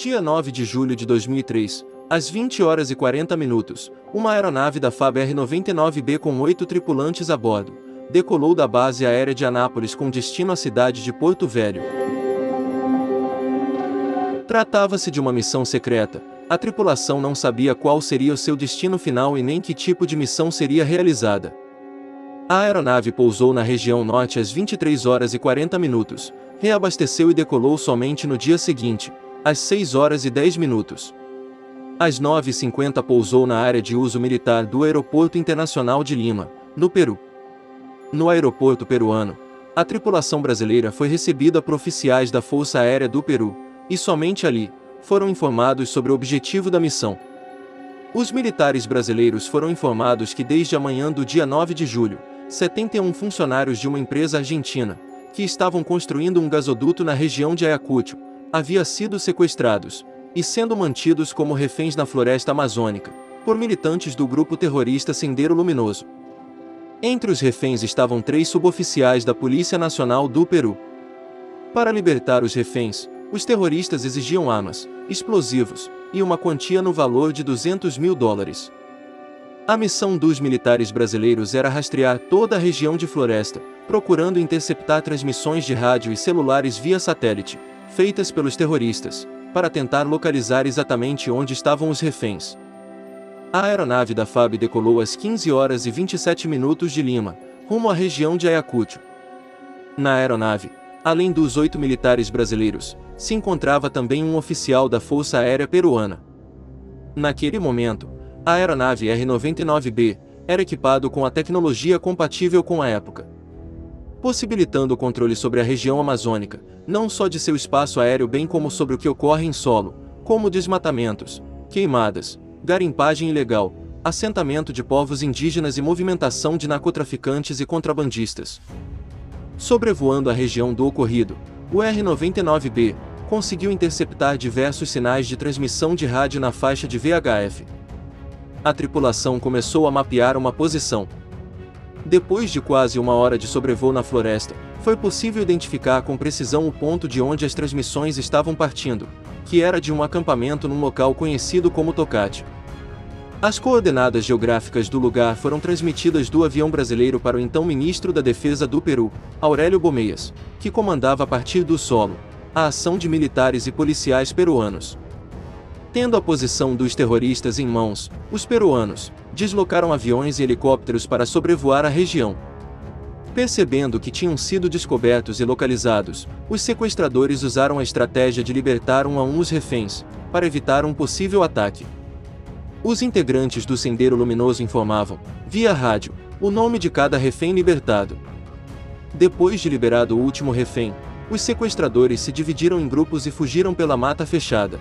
dia 9 de julho de 2003, às 20 horas e 40 minutos, uma aeronave da FAB R-99B com 8 tripulantes a bordo, decolou da base aérea de Anápolis com destino à cidade de Porto Velho. Tratava-se de uma missão secreta. A tripulação não sabia qual seria o seu destino final e nem que tipo de missão seria realizada. A aeronave pousou na região norte às 23 horas e 40 minutos, reabasteceu e decolou somente no dia seguinte, às 6 horas e 10 minutos. Às 9h50 pousou na área de uso militar do Aeroporto Internacional de Lima, no Peru. No aeroporto peruano, a tripulação brasileira foi recebida por oficiais da Força Aérea do Peru, e somente ali, foram informados sobre o objetivo da missão. Os militares brasileiros foram informados que desde a manhã do dia 9 de julho, 71 funcionários de uma empresa argentina, que estavam construindo um gasoduto na região de Ayacucho, haviam sido sequestrados, e sendo mantidos como reféns na floresta amazônica, por militantes do grupo terrorista Sendero Luminoso. Entre os reféns estavam 3 suboficiais da Polícia Nacional do Peru. Para libertar os reféns, os terroristas exigiam armas, explosivos, e uma quantia no valor de $200 mil. A missão dos militares brasileiros era rastrear toda a região de floresta, procurando interceptar transmissões de rádio e celulares via satélite, feitas pelos terroristas, para tentar localizar exatamente onde estavam os reféns. A aeronave da FAB decolou às 15 horas e 27 minutos de Lima, rumo à região de Ayacucho. Na aeronave, além dos 8 militares brasileiros, se encontrava também um oficial da Força Aérea Peruana. Naquele momento, a aeronave R-99B era equipado com a tecnologia compatível com a época, possibilitando o controle sobre a região amazônica, não só de seu espaço aéreo bem como sobre o que ocorre em solo, como desmatamentos, queimadas, garimpagem ilegal, assentamento de povos indígenas e movimentação de narcotraficantes e contrabandistas. Sobrevoando a região do ocorrido, o R-99B conseguiu interceptar diversos sinais de transmissão de rádio na faixa de VHF. A tripulação começou a mapear uma posição. Depois de quase uma hora de sobrevoo na floresta, foi possível identificar com precisão o ponto de onde as transmissões estavam partindo, que era de um acampamento num local conhecido como Tocate. As coordenadas geográficas do lugar foram transmitidas do avião brasileiro para o então ministro da Defesa do Peru, Aurélio Bomeias, que comandava a partir do solo a ação de militares e policiais peruanos. Tendo a posição dos terroristas em mãos, os peruanos deslocaram aviões e helicópteros para sobrevoar a região. Percebendo que tinham sido descobertos e localizados, os sequestradores usaram a estratégia de libertar um a um os reféns, para evitar um possível ataque. Os integrantes do Sendero Luminoso informavam, via rádio, o nome de cada refém libertado. Depois de liberado o último refém, os sequestradores se dividiram em grupos e fugiram pela mata fechada.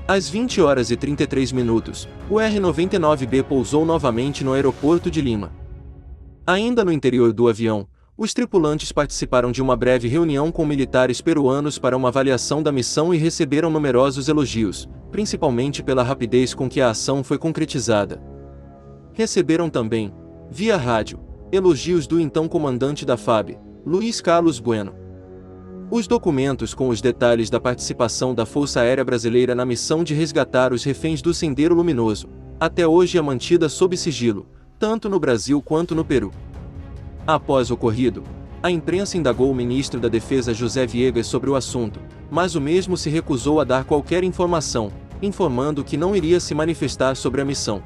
Às 20 horas e 33 minutos, o R-99B pousou novamente no aeroporto de Lima. Ainda no interior do avião, os tripulantes participaram de uma breve reunião com militares peruanos para uma avaliação da missão e receberam numerosos elogios, principalmente pela rapidez com que a ação foi concretizada. Receberam também, via rádio, elogios do então comandante da FAB, Luiz Carlos Bueno. Os documentos com os detalhes da participação da Força Aérea Brasileira na missão de resgatar os reféns do Sendero Luminoso, até hoje é mantida sob sigilo, tanto no Brasil quanto no Peru. Após o ocorrido, a imprensa indagou o ministro da Defesa José Viegas sobre o assunto, mas o mesmo se recusou a dar qualquer informação, informando que não iria se manifestar sobre a missão.